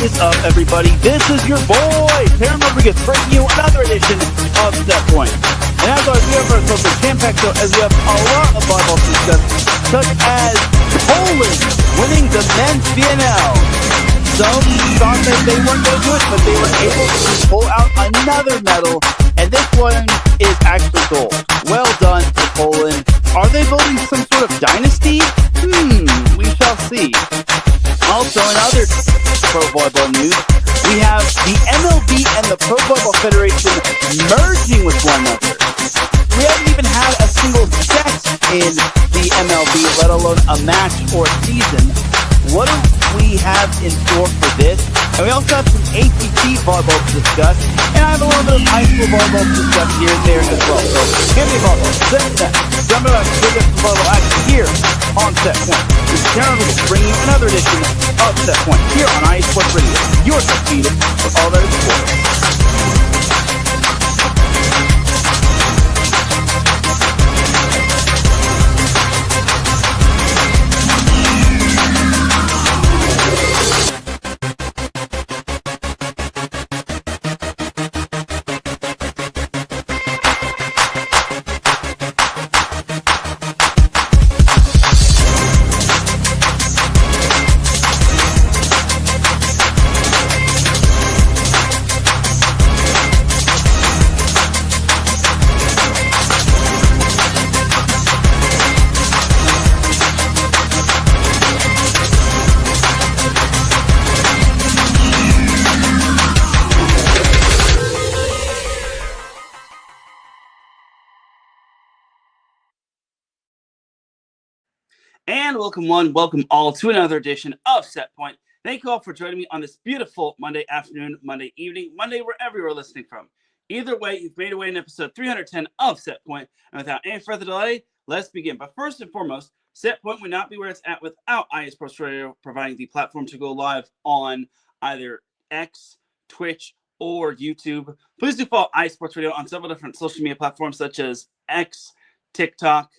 is up, everybody? This is your boy, Teran Rodriguez, bringing you another edition of Set Point. And as always, we have ourselves a jam-packed show as we have a lot of volleyball to discuss, such as Poland winning the men's VNL. Some thought that they weren't going to do it, but they were able to pull out another medal, and this one is actually gold. Well done to Poland. Are they building some sort of dynasty? We shall see. Also, in other pro volleyball news, we have the MLB and the Pro Volleyball Federation merging with one another. We haven't even had a single set in the MLB, let alone a match or a season. What do we have in store for this? And we also have some ATP volleyball to discuss, and I have a little bit of high school volleyball to discuss here and there as well. So, give me volleyball, set that. Remember to give us some volleyball action here on Set Point. This is Teran Rodriguez bringing you another edition of Set Point here on IE Sports Radio, your feed for all that is sports. And welcome welcome all to another edition of Set Point. Thank you all for joining me on this beautiful Monday afternoon, Monday evening, Monday wherever you're listening from. Either way, you've made your way in episode 310 of Set Point. And without any further delay, let's begin. But first and foremost, Set Point would not be where it's at without IE Sports Radio providing the platform to go live on either X, Twitch, or YouTube. Please do follow IE Sports Radio on several different social media platforms such as X, TikTok,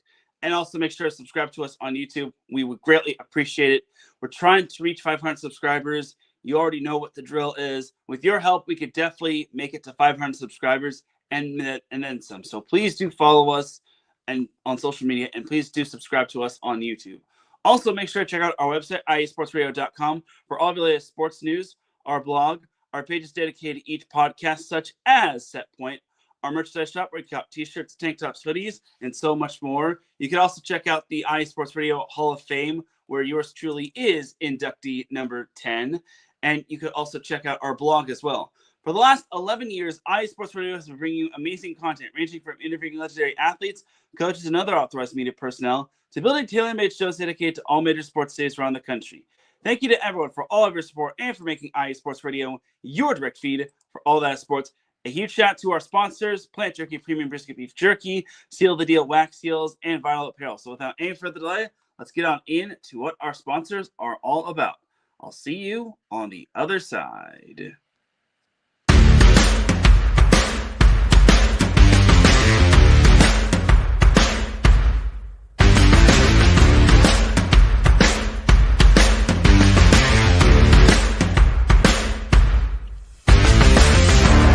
and also make sure to subscribe to us on YouTube. We would greatly appreciate it. We're trying to reach 500 subscribers. You already know what the drill is. With your help, we could definitely make it to 500 subscribers and then some. So please do follow us and on social media, and please do subscribe to us on YouTube. Also, make sure to check out our website, iesportsradio.com, for all the latest sports news, our blog, our pages dedicated to each podcast, such as Set Point, our merchandise shop where you got t-shirts, tank tops, hoodies, and so much more. You can also check out the IE Sports Radio Hall of Fame, where yours truly is inductee number 10. And you could also check out our blog as well. For the last 11 years, IE Sports Radio has been bringing you amazing content, ranging from interviewing legendary athletes, coaches, and other authorized media personnel, to building tailor-made shows dedicated to all major sports states around the country. Thank you to everyone for all of your support and for making IE Sports Radio your direct feed for all that sports. A huge shout out to our sponsors, Planet Jerky Premium Brisket Beef Jerky, Seal the Deal Wax Seals, and Vinyl Apparel. So without any further delay, let's get on into what our sponsors are all about. I'll see you on the other side.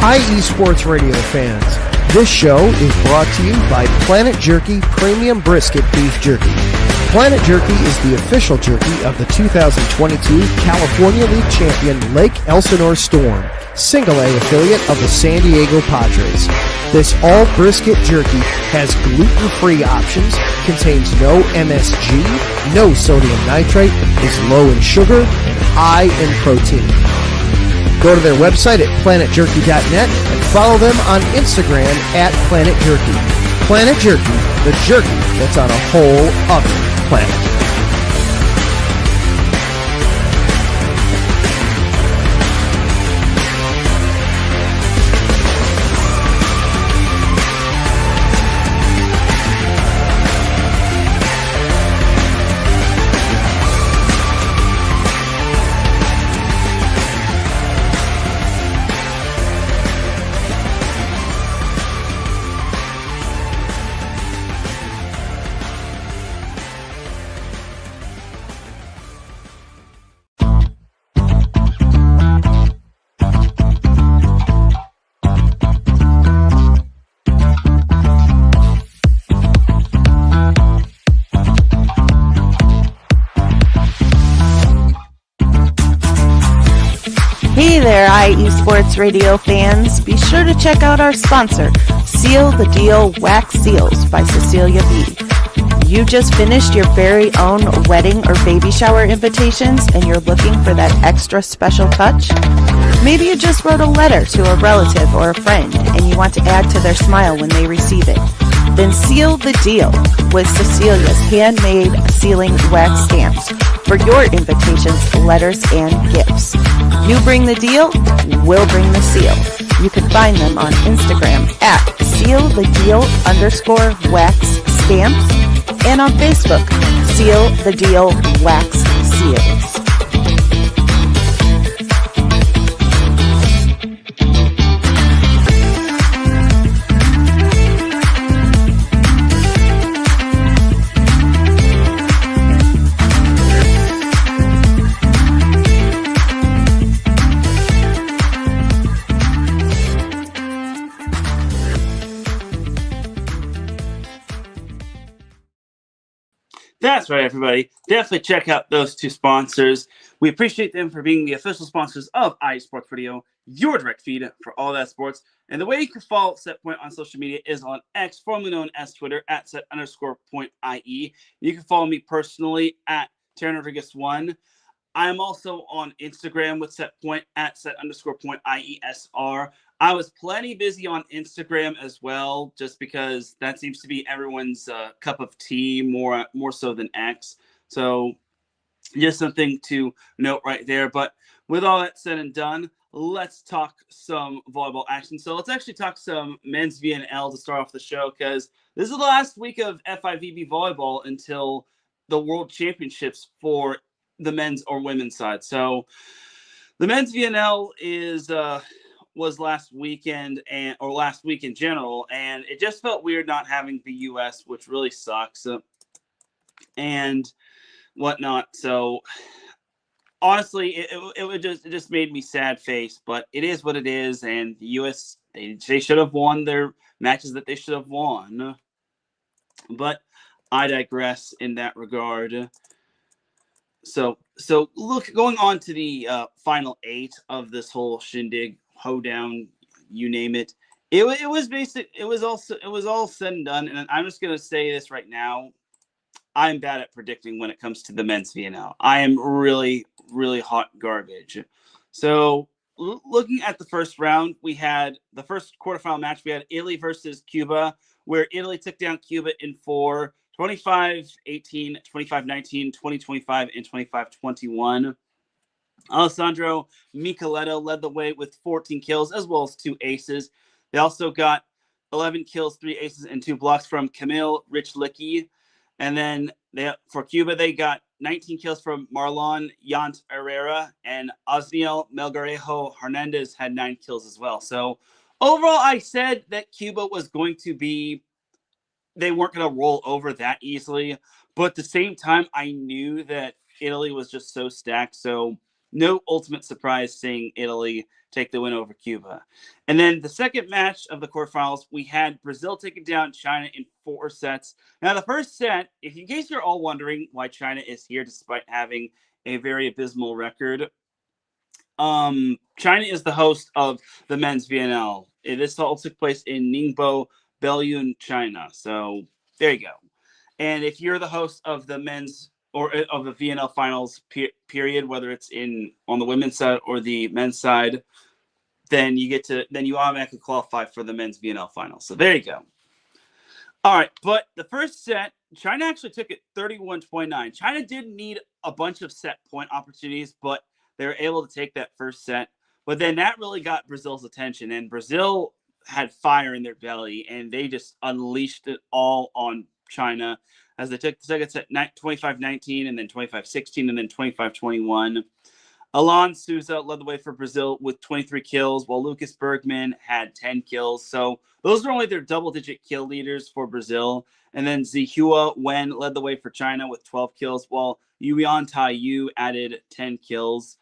IE Sports Radio fans, this show is brought to you by Planet Jerky Premium Brisket Beef Jerky. Planet Jerky is the official jerky of the 2022 California League champion Lake Elsinore Storm, single-A affiliate of the San Diego Padres. This all-brisket jerky has gluten-free options, contains no MSG, no sodium nitrate, is low in sugar, and high in protein. Go to their website at planetjerky.net and follow them on Instagram at Planet Jerky. Planet Jerky, the jerky that's on a whole other planet. Hey there, IE Sports Radio fans. Be sure to check out our sponsor, Seal the Deal Wax Seals by Cecilia B. You just finished your very own wedding or baby shower invitations and you're looking for that extra special touch? Maybe you just wrote a letter to a relative or a friend and you want to add to their smile when they receive it. Then seal the deal with Cecilia's handmade sealing wax stamps for your invitations, letters, and gifts. You bring the deal, we'll bring the seal. You can find them on Instagram at sealthedeal_wax stamps and on Facebook, Seal the Deal Wax Seals. That's right, everybody. Definitely check out those two sponsors. We appreciate them for being the official sponsors of IE Sports Radio, your direct feed for all that sports. And the way you can follow Setpoint on social media is on X, formerly known as Twitter, at set_point.ie. You can follow me personally at Teran Rodriguez 1. I'm also on Instagram with Setpoint at set_point.iesr. I was plenty busy on Instagram as well, just because that seems to be everyone's cup of tea, more so than X. So just something to note right there. But with all that said and done, let's talk some volleyball action. So let's actually talk some men's VNL to start off the show, because this is the last week of FIVB volleyball until the World Championships for the men's or women's side. So the men's VNL was last weekend or last week in general, and it just felt weird not having the US, which really sucks and whatnot. So honestly, it just made me sad face, but it is what it is. And the US, they should have won their matches that they should have won, but I digress in that regard. So look, going on to the final 8 of this whole shindig, hoedown, you name it. It was basic. It was all said and done. And I'm just gonna say this right now. I'm bad at predicting when it comes to the men's VNL. I am really, really hot garbage. So looking at the first round, we had the first quarterfinal match. We had Italy versus Cuba, where Italy took down Cuba in 4. 25-18, 25-19, 20-25, and 25-21. Alessandro Micheletto led the way with 14 kills as well as 2 aces. They also got 11 kills, 3 aces, and 2 blocks from Camille Richlicki. And then for Cuba, they got 19 kills from Marlon Yant Herrera, and Osniel Melgarejo Hernandez had 9 kills as well. So overall, I said that Cuba was going to be, they weren't going to roll over that easily. But at the same time, I knew that Italy was just so stacked. So no ultimate surprise seeing Italy take the win over Cuba. And then the second match of the quarterfinals, we had Brazil taking down China in 4 sets. Now, the first set, in case you're all wondering why China is here despite having a very abysmal record, China is the host of the men's VNL. This all took place in Ningbo, Belyun, China. So there you go. And if you're the host of the men's or of the VNL finals period, whether it's on the women's side or the men's side, then you automatically qualify for the men's VNL finals. So there you go. All right, but the first set, China actually took it 31-29. China did need a bunch of set point opportunities, but they were able to take that first set. But then that really got Brazil's attention, and Brazil had fire in their belly, and they just unleashed it all on China as they took the second set 25-19 and then 25-16 and then 25-21. Alon Souza led the way for Brazil with 23 kills, while Lucas Bergman had 10 kills. So those are only their double-digit kill leaders for Brazil. And then Zihua Wen led the way for China with 12 kills, while Yuan Taiyu added 10 kills.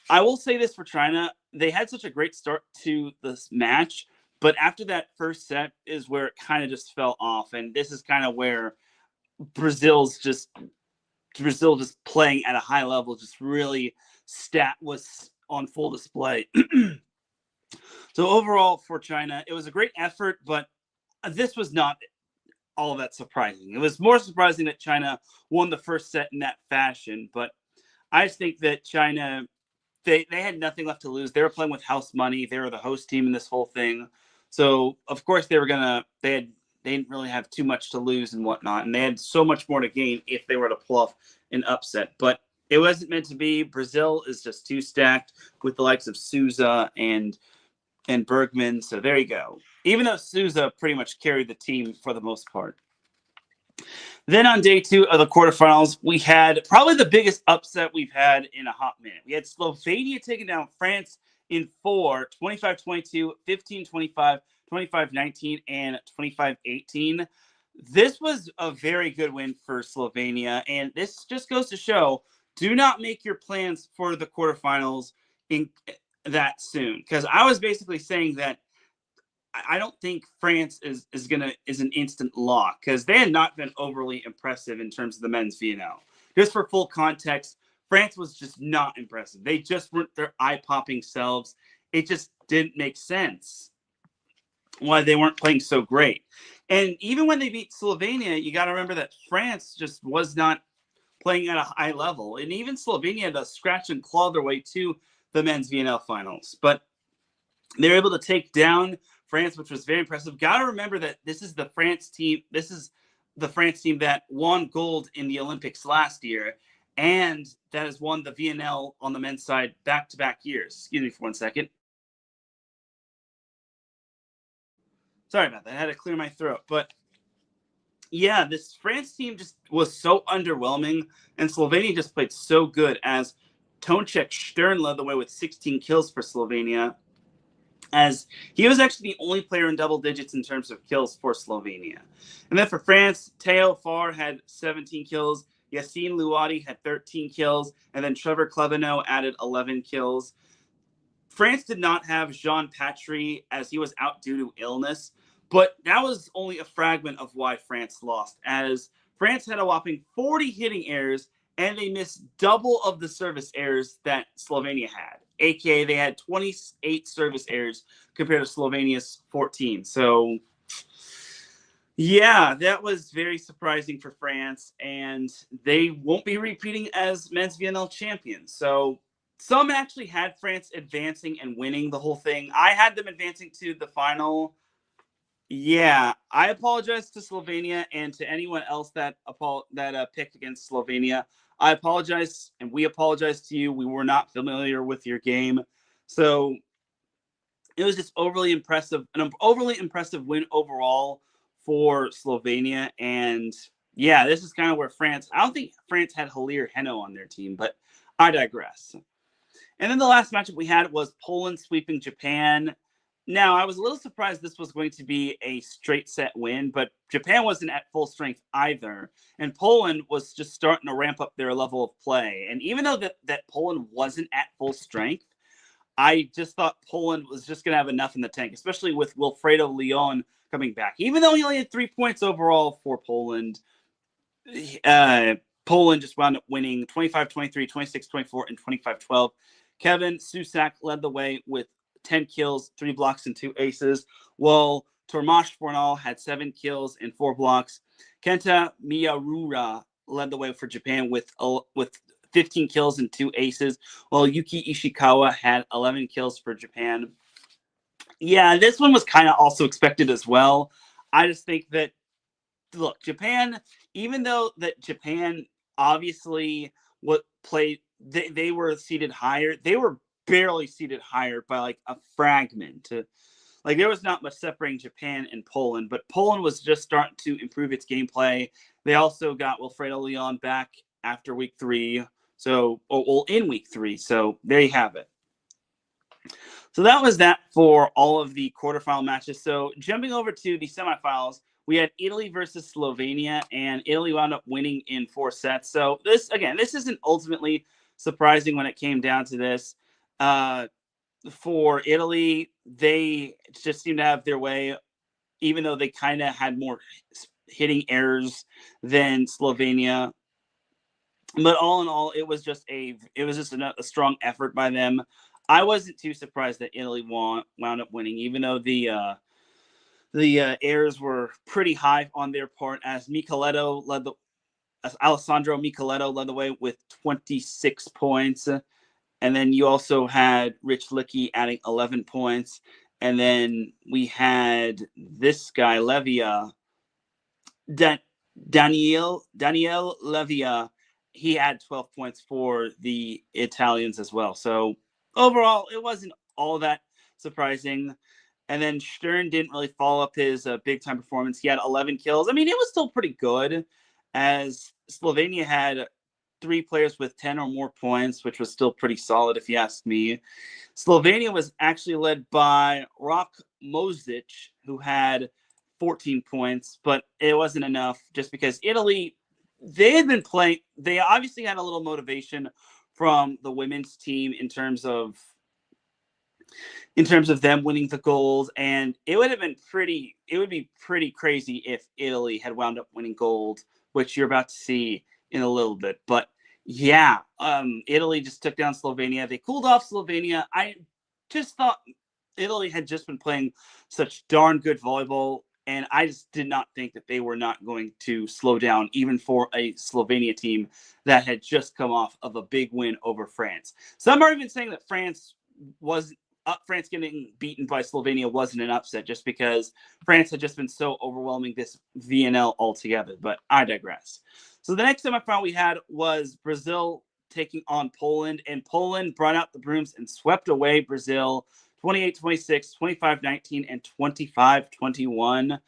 I will say this for China. They had such a great start to this match, but after that first set is where it kind of just fell off. And this is kind of where Brazil just playing at a high level, just really was on full display. So overall for China, it was a great effort, but this was not all that surprising. It was more surprising that China won the first set in that fashion, but I just think that China, they had nothing left to lose. They were playing with house money. They were the host team in this whole thing. So, of course, they didn't really have too much to lose and whatnot, and they had so much more to gain if they were to pull off an upset. But it wasn't meant to be. Brazil is just too stacked with the likes of Souza and Bergman. So there you go. Even though Souza pretty much carried the team for the most part. Then on day 2 of the quarterfinals, we had probably the biggest upset we've had in a hot minute. We had Slovenia taking down France in 4, 25-22, 15-25, 25-19, and 25-18. This was a very good win for Slovenia, and this just goes to show, do not make your plans for the quarterfinals in that soon. Because I was basically saying that I don't think France is an instant lock, because they had not been overly impressive in terms of the men's VNL. Just for full context, France was just not impressive. They just weren't their eye-popping selves. It just didn't make sense why they weren't playing so great. And even when they beat Slovenia, you got to remember that France just was not playing at a high level. And even Slovenia had to scratch and claw their way to the men's VNL finals. But they were able to take down France, which was very impressive. Got to remember that this is the France team. This is the France team that won gold in the Olympics last year, and that has won the VNL on the men's side back-to-back years. Excuse me for 1 second. Sorry about that. I had to clear my throat. But yeah, this France team just was so underwhelming, and Slovenia just played so good, as Tonček Štern led the way with 16 kills for Slovenia, as he was actually the only player in double digits in terms of kills for Slovenia. And then for France, Teo Farr had 17 kills, Yassine Louadi had 13 kills, and then Trevor Clevenot added 11 kills. France did not have Jean Patry, as he was out due to illness, but that was only a fragment of why France lost, as France had a whopping 40 hitting errors, and they missed double of the service errors that Slovenia had. AKA, they had 28 service errors compared to Slovenia's 14. So, yeah, that was very surprising for France, and they won't be repeating as men's VNL champions. So, some actually had France advancing and winning the whole thing. I had them advancing to the final. Yeah, I apologize to Slovenia and to anyone else that picked against Slovenia. I apologize, and we apologize to you. We were not familiar with your game. So it was just an overly impressive win overall for Slovenia. And yeah, this is kind of where France, I don't think France had Hilir Heno on their team, but I digress. And then the last matchup we had was Poland sweeping Japan. Now, I was a little surprised this was going to be a straight set win, but Japan wasn't at full strength either. And Poland was just starting to ramp up their level of play. And even though that Poland wasn't at full strength, I just thought Poland was just going to have enough in the tank, especially with Wilfredo Leon coming back. Even though he only had 3 points overall for Poland, Poland just wound up winning 25-23, 26-24, and 25-12. Kevin Susak led the way with 10 kills, 3 blocks, and 2 aces, while Tomasz Fornal had 7 kills and 4 blocks. Kenta Miyarura led the way for Japan with 15 kills and 2 aces, while Yuki Ishikawa had 11 kills for Japan. Yeah, this one was kind of also expected as well. I just think that, look, Japan, even though that Japan obviously they were seated higher, they were barely seated higher by like a fragment. Like there was not much separating Japan and Poland, but Poland was just starting to improve its gameplay. They also got Wilfredo Leon back after week 3. So, in week 3. So there you have it. So that was that for all of the quarterfinal matches. So jumping over to the semifinals, we had Italy versus Slovenia, and Italy wound up winning in 4 sets. So this isn't ultimately surprising when it came down to this. For Italy, they just seemed to have their way, even though they kind of had more hitting errors than Slovenia. But all in all, it was just a strong effort by them. I wasn't too surprised that Italy wound up winning, even though the errors were pretty high on their part, as Alessandro Micheletto led the way with 26 points. And then you also had Rich Licky adding 11 points. And then we had this guy, Levia, Daniel Levia. He had 12 points for the Italians as well. So overall, it wasn't all that surprising. And then Stern didn't really follow up his big-time performance. He had 11 kills. I mean, it was still pretty good, as Slovenia had 3 players with 10 or more points, which was still pretty solid if you ask me. Slovenia was actually led by Rok Mozic, who had 14 points, but it wasn't enough just because Italy, they obviously had a little motivation from the women's team in terms of them winning the gold, and it would be pretty crazy if Italy had wound up winning gold, which you're about to see in a little bit. But yeah, Italy just took down Slovenia. They cooled off Slovenia. I just thought Italy had just been playing such darn good volleyball, and I just did not think that they were not going to slow down, even for a Slovenia team that had just come off of a big win over France. Some are even saying that France getting beaten by Slovenia wasn't an upset, just because France had just been so overwhelming this VNL altogether. But I digress. So the next semifinal we had was Brazil taking on Poland, and Poland brought out the brooms and swept away Brazil 28-26, 25-19, and 25-21.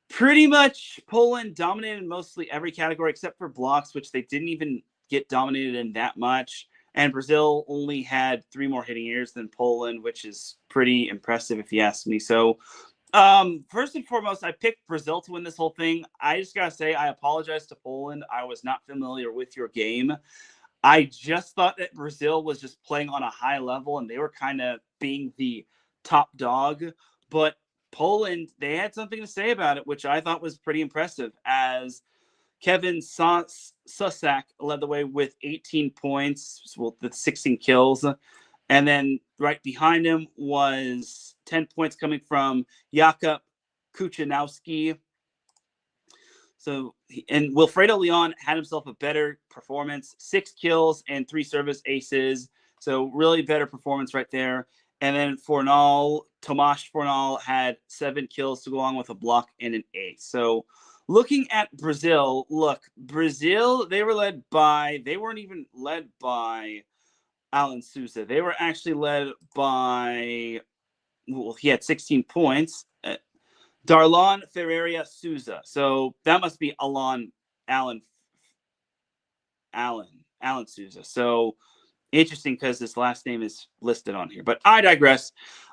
Pretty much Poland dominated mostly every category except for blocks, which they didn't even get dominated in that much. And Brazil only had 3 more hitting errors than Poland, which is pretty impressive if you ask me. So first and foremost, I picked Brazil to win this whole thing. I just got to say, I apologize to Poland. I was not familiar with your game. I just thought that Brazil was just playing on a high level and they were kind of being the top dog. But Poland, they had something to say about it, which I thought was pretty impressive, as Kevin Susak led the way with 18 points, with 16 kills. And then right behind him was 10 points coming from Jakub Kuchanowski. So, and Wilfredo Leon had himself a better performance, 6 kills and 3 service aces. So really better performance right there. And then Tomasz Fornal had 7 kills to go along with a block and an ace. So looking at Brazil, they weren't even led by Alan Souza. They were actually led by, he had 16 points. Darlan Ferreira Souza. So that must be Alan Souza. So interesting, because his last name is listed on here. But I digress.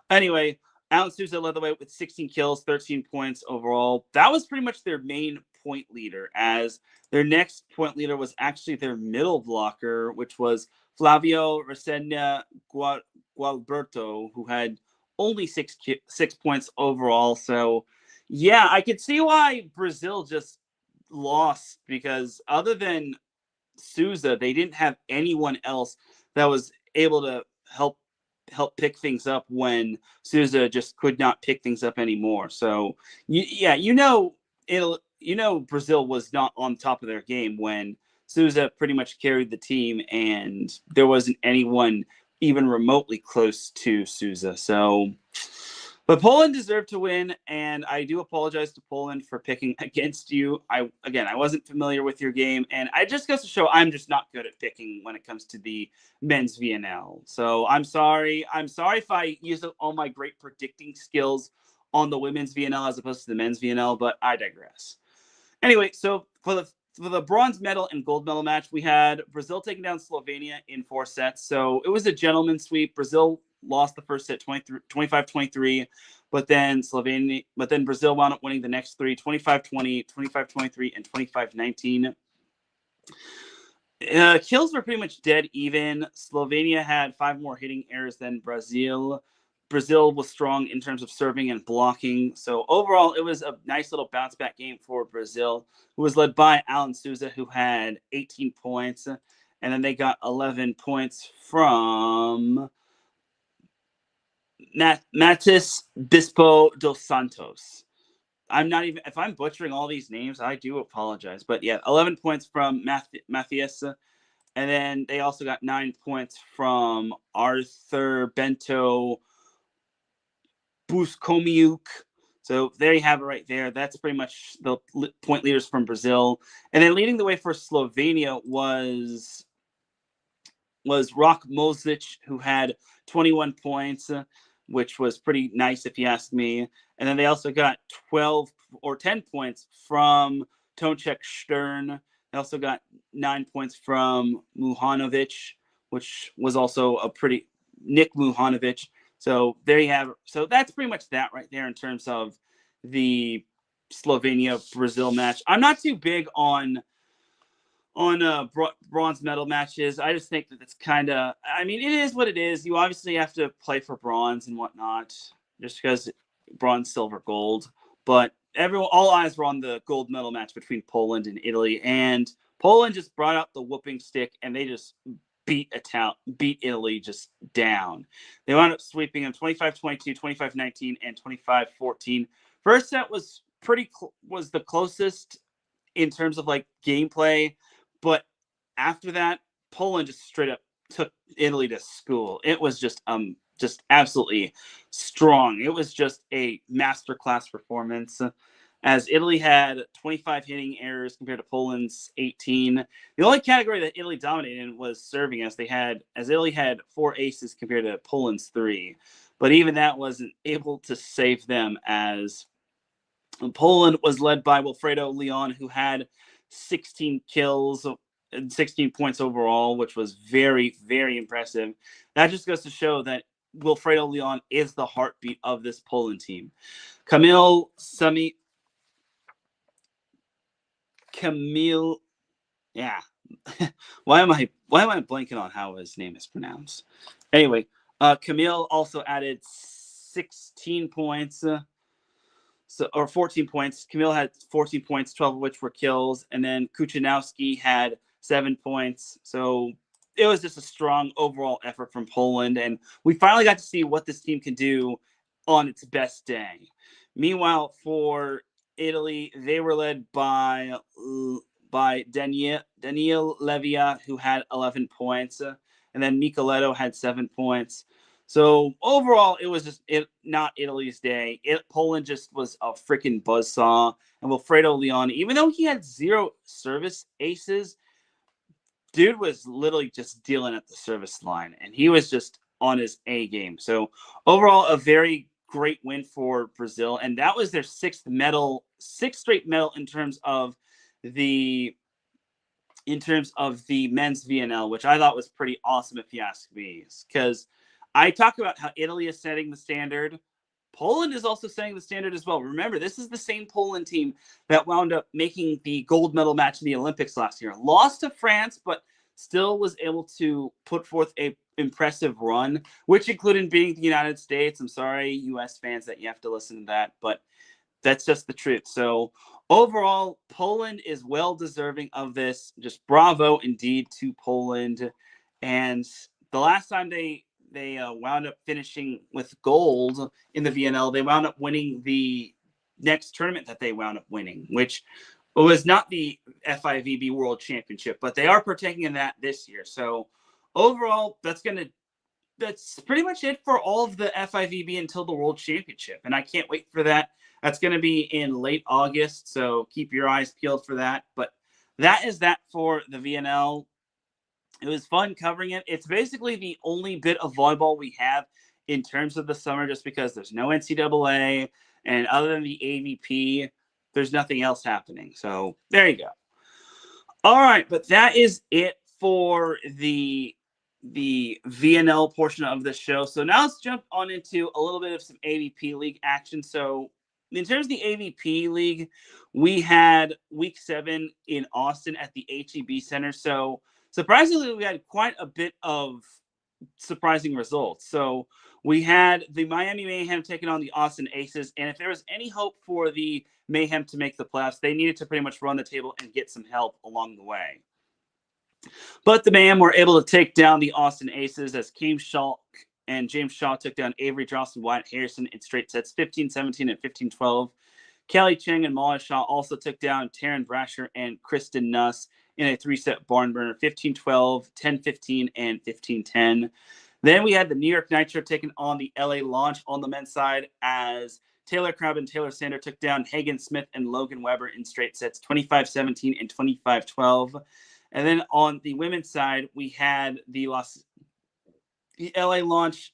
Anyway, Alan Souza led the way with 16 kills, 13 points overall. That was pretty much their main point leader, as their next point leader was actually their middle blocker, which was Flavio Resena Gualberto, who had only 6 points overall. So yeah, I could see why Brazil just lost, because other than Souza, they didn't have anyone else that was able to help pick things up when Souza just could not pick things up anymore. So Brazil was not on top of their game when Souza pretty much carried the team, and there wasn't anyone even remotely close to Souza. So, but Poland deserved to win, and I do apologize to Poland for picking against you. I wasn't familiar with your game, and I just goes to show I'm just not good at picking when it comes to the men's VNL. So I'm sorry. I'm sorry if I use all my great predicting skills on the women's VNL as opposed to the men's VNL, but I digress. Anyway, so for the bronze medal and gold medal match, we had Brazil taking down Slovenia in 4 sets. So it was a gentleman's sweep. Brazil lost the first set 25-23, but then Brazil wound up winning the next 3, 25-20, 25-23, and 25-19. Kills were pretty much dead even. Slovenia had 5 more hitting errors than Brazil. Brazil was strong in terms of serving and blocking. So overall, it was a nice little bounce back game for Brazil, who was led by Alan Souza, who had 18 points. And then they got 11 points from Matis Bispo dos Santos. I'm not even, if I'm butchering all these names, I do apologize. But yeah, 11 points from Matthias. And then they also got 9 points from Arthur Bento Buscomiuk. So there you have it right there. That's pretty much the point leaders from Brazil. And then leading the way for Slovenia was Rock Mozic, who had 21 points, which was pretty nice if you ask me. And then they also got 12 or 10 points from Tonček Stern. They also got 9 points from Muhanovic, which was also a pretty Nick Muhanovic. So there you have it. So that's pretty much that right there in terms of the Slovenia-Brazil match. I'm not too big on bronze medal matches. I just think that it's kind of, I mean, it is what it is. You obviously have to play for bronze and whatnot, just because bronze, silver, gold. But all eyes were on the gold medal match between Poland and Italy, and Poland just brought out the whooping stick, and they just beat Italy just down. They wound up sweeping them 25-22, 25-19, and 25-14. First set was was the closest in terms of like gameplay, but after that, Poland just straight up took Italy to school. It was just absolutely strong. It was just a masterclass performance, as Italy had 25 hitting errors compared to Poland's 18. The only category that Italy dominated in was serving, as Italy had 4 aces compared to Poland's 3. But even that wasn't able to save them, as Poland was led by Wilfredo Leon, who had 16 kills and 16 points overall, which was very, very impressive. That just goes to show that Wilfredo Leon is the heartbeat of this Poland team. Camille, yeah. why am I blanking on how his name is pronounced? Anyway, Camille also added 16 points. 14 points. Camille had 14 points, 12 of which were kills. And then Kuchanowski had 7 points. So it was just a strong overall effort from Poland. And we finally got to see what this team can do on its best day. Meanwhile, for Italy, they were led by Daniel Levia, who had 11 points. And then Micheletto had 7 points. So overall, it was just not Italy's day. Poland just was a freaking buzzsaw. And Wilfredo Leon, even though he had 0 service aces, dude was literally just dealing at the service line. And he was just on his A game. So overall, a very great win for Brazil. And that was their 6th straight medal in terms of the men's VNL, which I thought was pretty awesome if you ask me. Because I talk about how Italy is setting the standard. Poland is also setting the standard as well. Remember, this is the same Poland team that wound up making the gold medal match in the Olympics last year. Lost to France, but still was able to put forth a impressive run, which included beating the United States. I'm sorry, U.S. fans, that you have to listen to that, but that's just the truth. So overall, Poland is well deserving of this. Just bravo indeed to Poland. And the last time they wound up finishing with gold in the VNL, they wound up winning the next tournament that they wound up winning, which was not the FIVB World Championship, but they are partaking in that this year. So overall, that's pretty much it for all of the FIVB until the World Championship. And I can't wait for that. That's going to be in late August, so keep your eyes peeled for that. But that is that for the VNL. It was fun covering it. It's basically the only bit of volleyball we have in terms of the summer, just because there's no NCAA, and other than the AVP, there's nothing else happening. So there you go. All right, but that is it for the VNL portion of the show. So now let's jump on into a little bit of some AVP League action. So in terms of the AVP League, we had Week 7 in Austin at the HEB Center. So surprisingly, we had quite a bit of surprising results. So we had the Miami Mayhem taking on the Austin Aces. And if there was any hope for the Mayhem to make the playoffs, they needed to pretty much run the table and get some help along the way. But the Mayhem were able to take down the Austin Aces, as Keem Schalk and James Shaw took down Avery Johnson, Wyatt Harrison in straight sets, 15-17 and 15-12. Kelly Cheng and Molly Shaw also took down Taryn Brasher and Kristen Nuss in a 3-set barn burner, 15-12, 10-15, and 15-10. Then we had the New York Nitro taking on the LA Launch on the men's side as Taylor Crabb and Taylor Sander took down Hagen Smith and Logan Weber in straight sets, 25-17 and 25-12. And then on the women's side, we had the LA Launch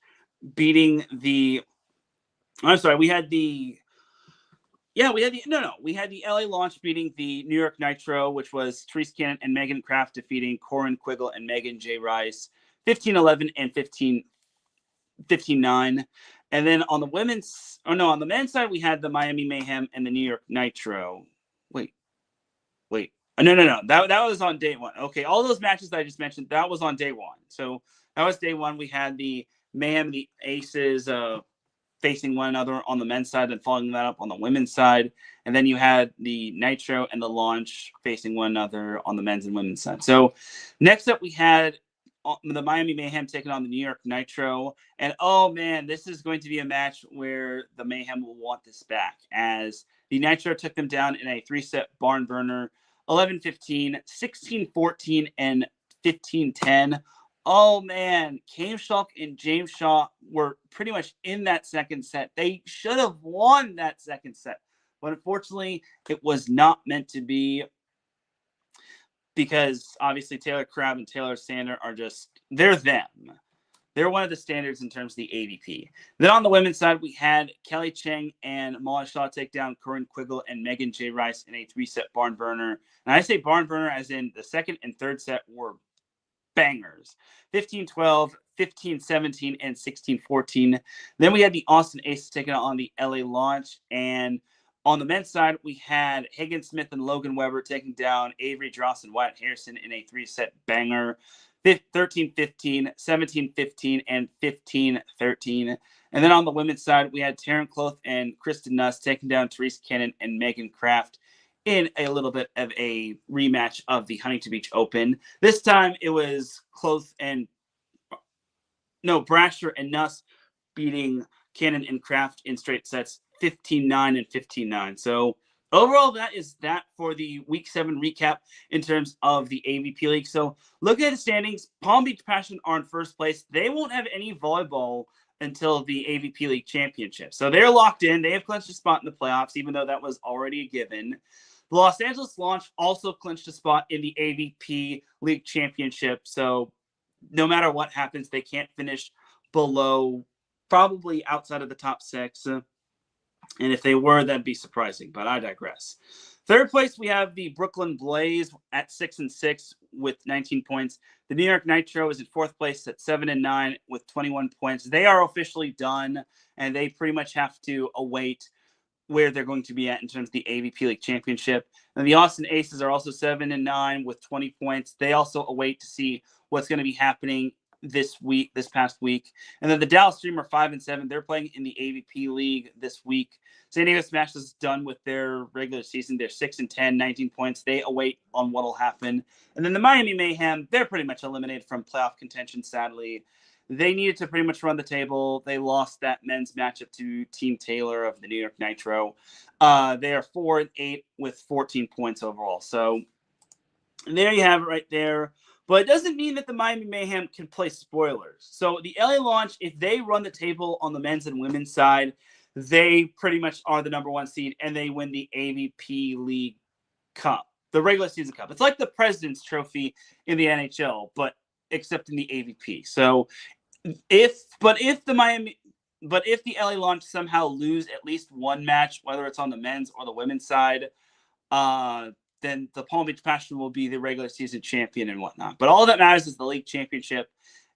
beating the we had the LA Launch beating the New York Nitro, which was Therese Cannon and Megan Kraft defeating Corin Quiggle and Megan J. Rice, 15-11 and 15-9. And then on the men's side, we had the Miami Mayhem and the New York Nitro. Wait. No. That was on day one. Okay, all those matches that I just mentioned, that was on day one. So that was day one. We had the Mayhem and the Aces facing one another on the men's side and following that up on the women's side. And then you had the Nitro and the Launch facing one another on the men's and women's side. So next up, we had the Miami Mayhem taking on the New York Nitro. And oh man, this is going to be a match where the Mayhem will want this back, as the Nitro took them down in a 3-set barn burner, 11-15, 16-14, and 15-10. Oh man, Kame Schulk and James Shaw were pretty much in that second set. They should have won that second set, but unfortunately it was not meant to be, because obviously Taylor Crabb and Taylor Sander they're them. They're one of the standards in terms of the AVP. Then on the women's side, we had Kelly Cheng and Molly Shaw take down Corinne Quiggle and Megan J. Rice in a 3-set barn burner. And I say barn burner as in the second and third set were bangers, 15-12, 15-17, and 16-14. Then we had the Austin Aces taking on the LA Launch. And on the men's side, we had Hagen Smith and Logan Weber taking down Avery Dross and Wyatt Harrison in a 3-set banger, 13-15, 17-15, and 15-13. And then on the women's side, we had Taryn Cloth and Kristen Nuss taking down Therese Cannon and Megan Kraft in a little bit of a rematch of the Huntington Beach Open. This time it was Brasher and Nuss beating Cannon and Kraft in straight sets, 15-9 and 15-9. So overall, that is that for the Week 7 recap in terms of the AVP League. So looking at the standings, Palm Beach Passion are in first place. They won't have any volleyball until the AVP League Championship. So they're locked in. They have clinched a spot in the playoffs, even though that was already a given. The Los Angeles Launch also clinched a spot in the AVP League Championship. So no matter what happens, they can't finish below, probably outside of the top 6. And if they were, that'd be surprising, but I digress. Third place, we have the Brooklyn Blaze at 6-6 with 19 points. The New York Nitro is in fourth place at 7-9 with 21 points. They are officially done, and they pretty much have to await where they're going to be at in terms of the AVP League Championship. And the Austin Aces are also 7-9 with 20 points. They also await to see what's going to be happening this past week. And then the Dallas Dream are 5-7. They're playing in the AVP League this week. San Diego Smash is done with their regular season. They're 6-10, 19 points. They await on what will happen. And then the Miami Mayhem, they're pretty much eliminated from playoff contention, sadly. They needed to pretty much run the table. They lost that men's matchup to Team Taylor of the New York Nitro. They are 4-8 with 14 points overall. So there you have it right there. But it doesn't mean that the Miami Mayhem can play spoilers. So the LA Launch, if they run the table on the men's and women's side, they pretty much are the number 1 seed, and they win the AVP League Cup, the regular season cup. It's like the President's Trophy in the NHL, but except in the AVP. So if the LA Launch somehow lose at least one match, whether it's on the men's or the women's side, then the Palm Beach Passion will be the regular season champion and whatnot. But all that matters is the league championship.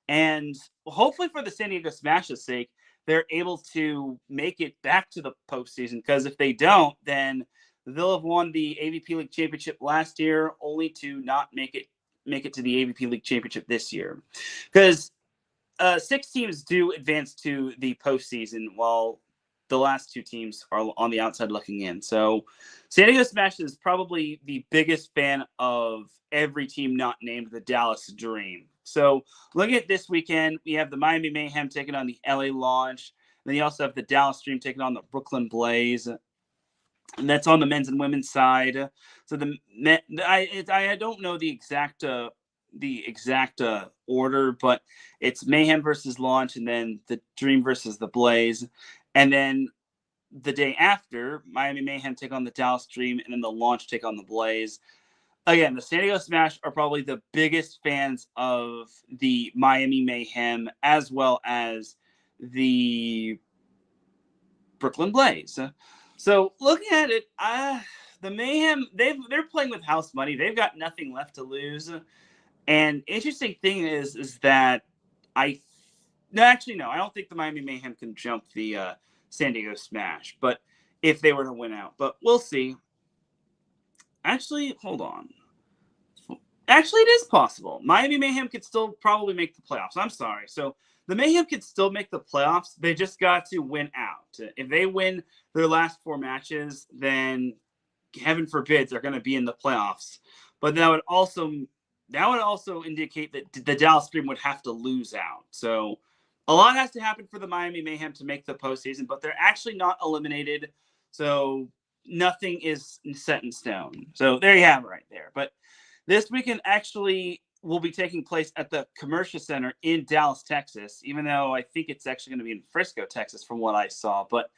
And hopefully for the San Diego Smash's sake, they're able to make it back to the postseason. Because if they don't, then they'll have won the AVP League Championship last year, only to not make it to the AVP League Championship this year. Because 6 teams do advance to the postseason, while the last two teams are on the outside looking in. So San Diego Smash is probably the biggest fan of every team not named the Dallas Dream. So looking at this weekend, we have the Miami Mayhem taking on the LA Launch. Then you also have the Dallas Dream taking on the Brooklyn Blaze. And that's on the men's and women's side. So I don't know the exact order, but it's Mayhem versus Launch, and then the Dream versus the Blaze. And then the day after, Miami Mayhem take on the Dallas Dream, and then the Launch take on the Blaze. Again, the San Diego Smash are probably the biggest fans of the Miami Mayhem, as well as the Brooklyn Blaze. So looking at it, the Mayhem, they're playing with house money. They've got nothing left to lose. And interesting thing is that I don't think the Miami Mayhem can jump the San Diego Smash, but if they were to win out, but we'll see. Actually, hold on. Actually, it is possible. Miami Mayhem could still probably make the playoffs. I'm sorry. So the Mayhem could still make the playoffs. They just got to win out. If they win their last 4 matches, then heaven forbid they're going to be in the playoffs. But that would also indicate that the Dallas Dream would have to lose out. So a lot has to happen for the Miami Mayhem to make the postseason, but they're actually not eliminated. So nothing is set in stone. So there you have it right there. But this weekend actually will be taking place at the Commercia Center in Dallas, Texas, even though I think it's actually going to be in Frisco, Texas, from what I saw. But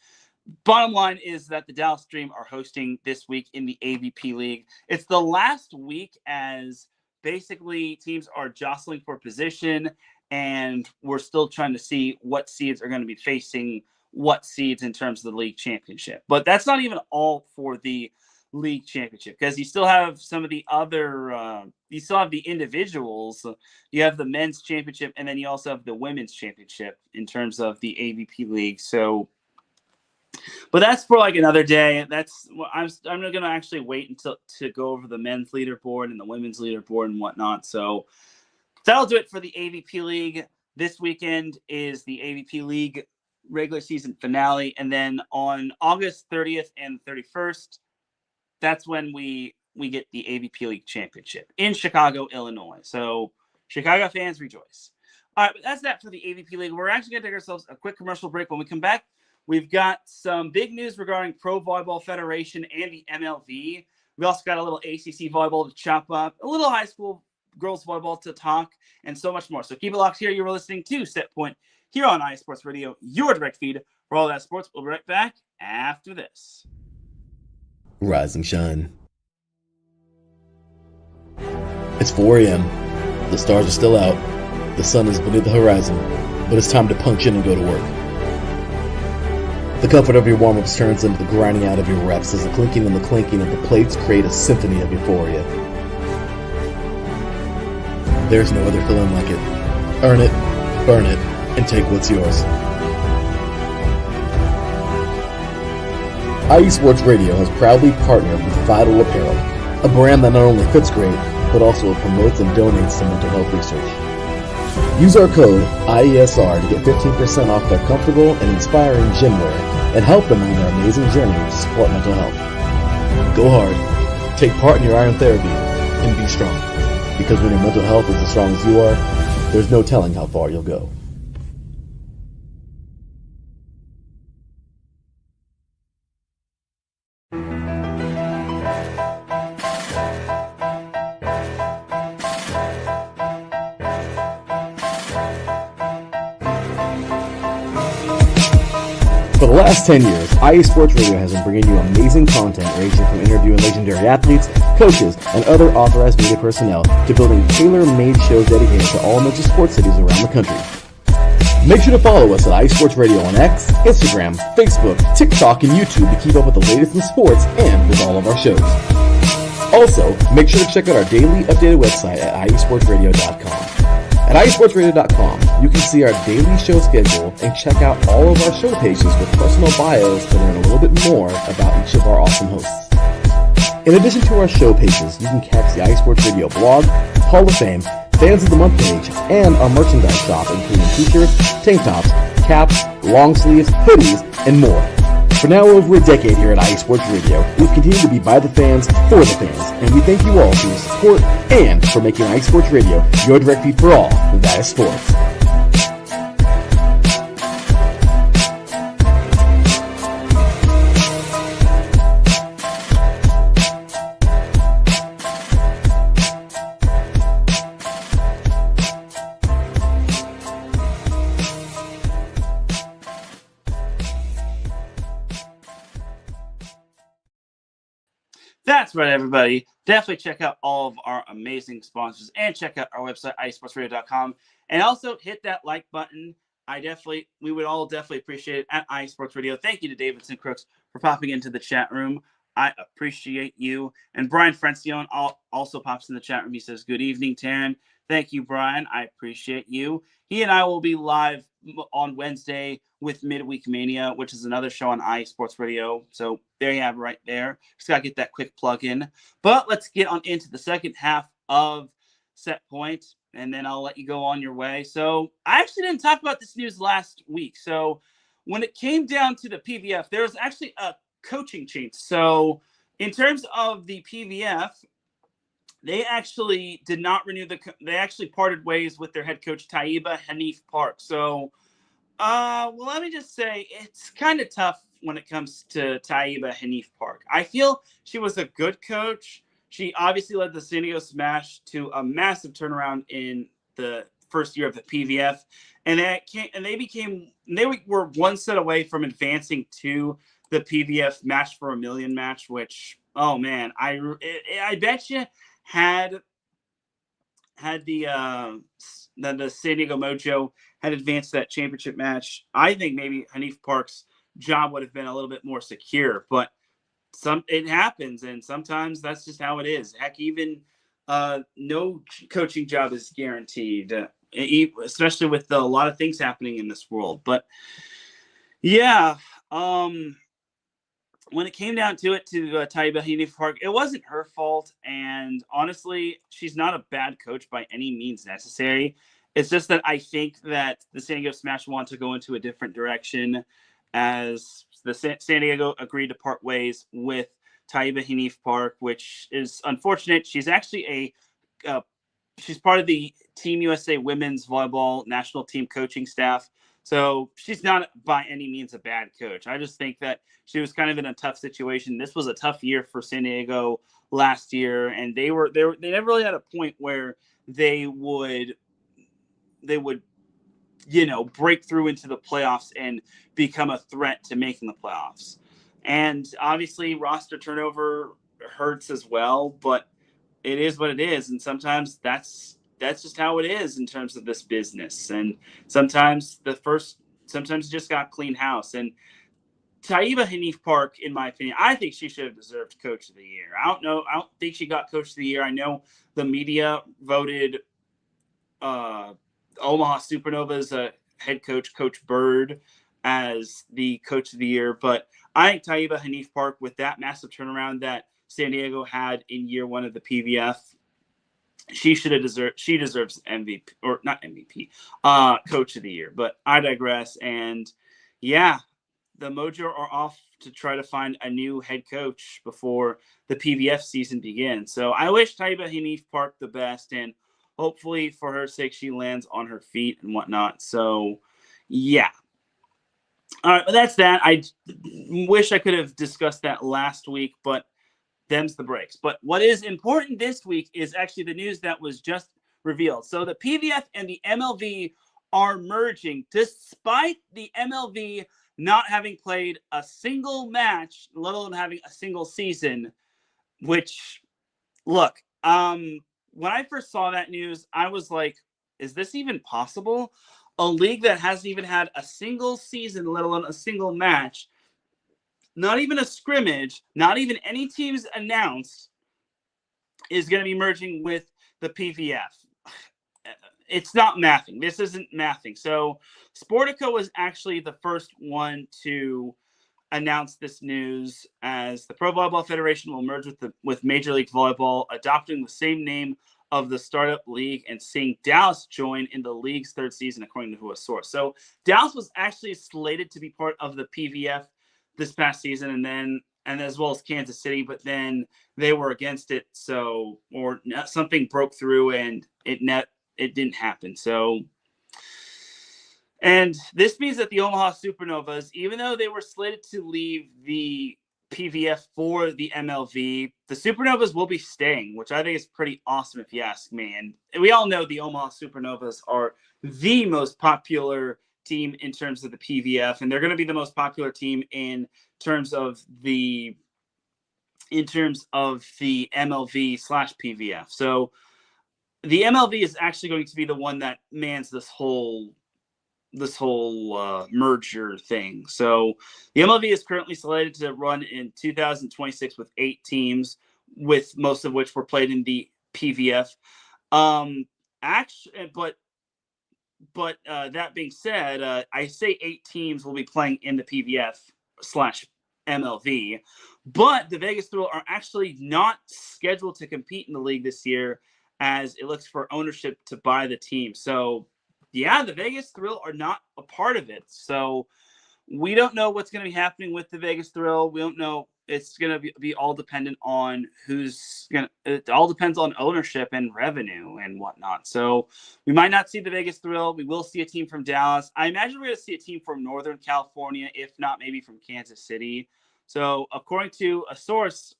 bottom line is that the Dallas Dream are hosting this week in the AVP League. It's the last week as basically teams are jostling for position, and we're still trying to see what seeds are going to be facing what seeds in terms of the league championship. But that's not even all for the league championship, because you still have some of the other you still have the individuals. You have the men's championship, and then you also have the women's championship in terms of the AVP League. So but that's for like another day. I'm going to actually wait until to go over the men's leaderboard and the women's leaderboard and whatnot. So that'll do it for the AVP League. This weekend is the AVP League regular season finale, and then on August 30th and 31st, that's when we get the AVP League championship in Chicago, Illinois. So Chicago fans, rejoice. All right, but that's that for the AVP League. We're actually going to take ourselves a quick commercial break. When we come back, we've got some big news regarding Pro Volleyball Federation and the MLV. We also got a little ACC volleyball to chop up, a little high school girls volleyball to talk, and so much more. So keep it locked here. You're listening to Set Point here on iSports Radio, your direct feed for all that sports. We'll be right back after this. Rise and shine. It's 4 a.m. The stars are still out. The sun is beneath the horizon, but it's time to punch in and go to work. The comfort of your warm-ups turns into the grinding out of your reps as the clinking and the clanking of the plates create a symphony of euphoria. There's no other feeling like it. Earn it, burn it, and take what's yours. IE Sports Radio has proudly partnered with Vital Apparel, a brand that not only fits great, but also promotes and donates to mental health research. Use our code IESR to get 15% off their comfortable and inspiring gym wear and help them on their amazing journey to support mental health. Go hard, take part in your iron therapy, and be strong. Because when your mental health is as strong as you are, there's no telling how far you'll go. For the last 10 years, IE Sports Radio has been bringing you amazing content ranging from interviewing legendary athletes, coaches, and other authorized media personnel to building tailor-made shows dedicated to all major sports cities around the country. Make sure to follow us at IE Sports Radio on X, Instagram, Facebook, TikTok, and YouTube to keep up with the latest in sports and with all of our shows. Also, make sure to check out our daily updated website at iesportsradio.com. At iesportsradio.com, you can see our daily show schedule and check out all of our show pages with personal bios to learn a little bit more about each of our awesome hosts. In addition to our show pages, you can catch the iSports Radio blog, Hall of Fame, Fans of the Month page, and our merchandise shop, including t-shirts, tank tops, caps, long sleeves, hoodies, and more. For now over a decade here at IE Sports Radio, we've continued to be by the fans, for the fans, and we thank you all for your support and for making IE Sports Radio your direct feed for all that is sports. That's right, everybody. Definitely check out all of our amazing sponsors and check out our website, iSportsRadio.com. And also hit that like button. We would all definitely appreciate it at iSports Radio. Thank you to Davidson Crooks for popping into the chat room. I appreciate you. And Brian Francione also pops in the chat room. He says, good evening, Teran. Thank you, Brian. I appreciate you. He and I will be live on Wednesday with Midweek Mania, which is another show on iSports Radio. So there you have it right there. Just got to get that quick plug in. But let's get on into the second half of Set Point, and then I'll let you go on your way. So I actually didn't talk about this news last week. So when it came down to the PVF, there was actually a coaching change. So in terms of the PVF, they actually did not renew they actually parted ways with their head coach, Taiba Hanif Park. So, well, let me just say it's kind of tough when it comes to Taiba Hanif Park. I feel she was a good coach. She obviously led the San Diego Smash to a massive turnaround in the first year of the PVF. And they were one set away from advancing to the PVF Match for a Million match, which, oh man, I bet you had the San Diego Mojo had advanced that championship match, I think maybe Hanif Park's job would have been a little bit more secure. But it happens, and sometimes that's just how it is. Heck, even no coaching job is guaranteed, especially with a lot of things happening in this world. But yeah, when it came down to it, to Taiba Hanif Park, it wasn't her fault. And honestly, she's not a bad coach by any means necessary. It's just that I think that the San Diego Smash want to go into a different direction, as the San Diego agreed to part ways with Taiba Hanif Park, which is unfortunate. She's actually she's part of the Team USA Women's Volleyball National Team coaching staff. So she's not by any means a bad coach. I just think that she was kind of in a tough situation. This was a tough year for San Diego last year, and they never really had a point where they would break through into the playoffs and become a threat to making the playoffs. And obviously roster turnover hurts as well, but it is what it is. And sometimes that's just how it is in terms of this business. And sometimes you just got clean house. And Taiba Hanif Park, in my opinion, I think she should have deserved Coach of the Year. I don't think she got Coach of the Year. I know the media voted Omaha Supernovas head coach, Coach Bird, as the Coach of the Year. But I think Taiba Hanif Park, with that massive turnaround that San Diego had in year one of the PVF, she deserves MVP, or not MVP, Coach of the Year. But I digress. And yeah, the Mojo are off to try to find a new head coach before the PVF season begins. So I wish Taiba Hanif Park the best, and hopefully for her sake, she lands on her feet and whatnot. So yeah. All right, well, that's that. I wish I could have discussed that last week, but them's the breaks. But what is important this week is actually the news that was just revealed. So the PVF and the MLV are merging, despite the MLV not having played a single match, let alone having a single season. Which, look, when I first saw that news, I was like, is this even possible? A league that hasn't even had a single season, let alone a single match, not even a scrimmage, not even any teams announced, is going to be merging with the PVF. It's not mathing. This isn't mathing. So Sportico was actually the first one to announce this news, as the Pro Volleyball Federation will merge with Major League Volleyball, adopting the same name of the startup league and seeing Dallas join in the league's third season, according to a source. So Dallas was actually slated to be part of the PVF this past season, and as well as Kansas City, but then they were against it, so or something broke through and it didn't happen. So, and this means that the Omaha Supernovas, even though they were slated to leave the PVF for the MLV, the Supernovas will be staying, which I think is pretty awesome if you ask me. And we all know the Omaha Supernovas are the most popular team in terms of the PVF, and they're going to be the most popular team in terms of the MLV/PVF. So the MLV is actually going to be the one that mans this whole merger thing. So the MLV is currently slated to run in 2026 with 8 teams, with most of which were played in the PVF. But that being said, I say 8 teams will be playing in the PVF/MLV, but the Vegas Thrill are actually not scheduled to compete in the league this year, as it looks for ownership to buy the team. So yeah, the Vegas Thrill are not a part of it. So we don't know what's going to be happening with the Vegas Thrill. We don't know. It's going to be all dependent on it all depends on ownership and revenue and whatnot. So we might not see the Vegas Thrill. We will see a team from Dallas. I imagine we're going to see a team from Northern California, if not maybe from Kansas City. So according to a source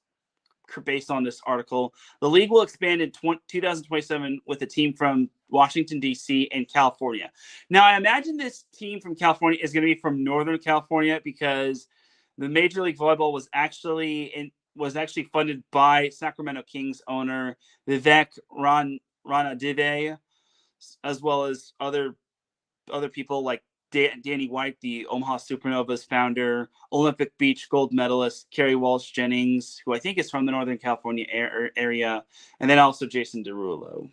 based on this article, the league will expand in 2027 with a team from Washington, D.C. and California. Now, I imagine this team from California is going to be from Northern California, because the Major League Volleyball was actually funded by Sacramento Kings owner Vivek Ranadive, as well as other people like Danny White, the Omaha Supernovas founder, Olympic Beach gold medalist Kerry Walsh Jennings, who I think is from the Northern California area, and then also Jason Derulo.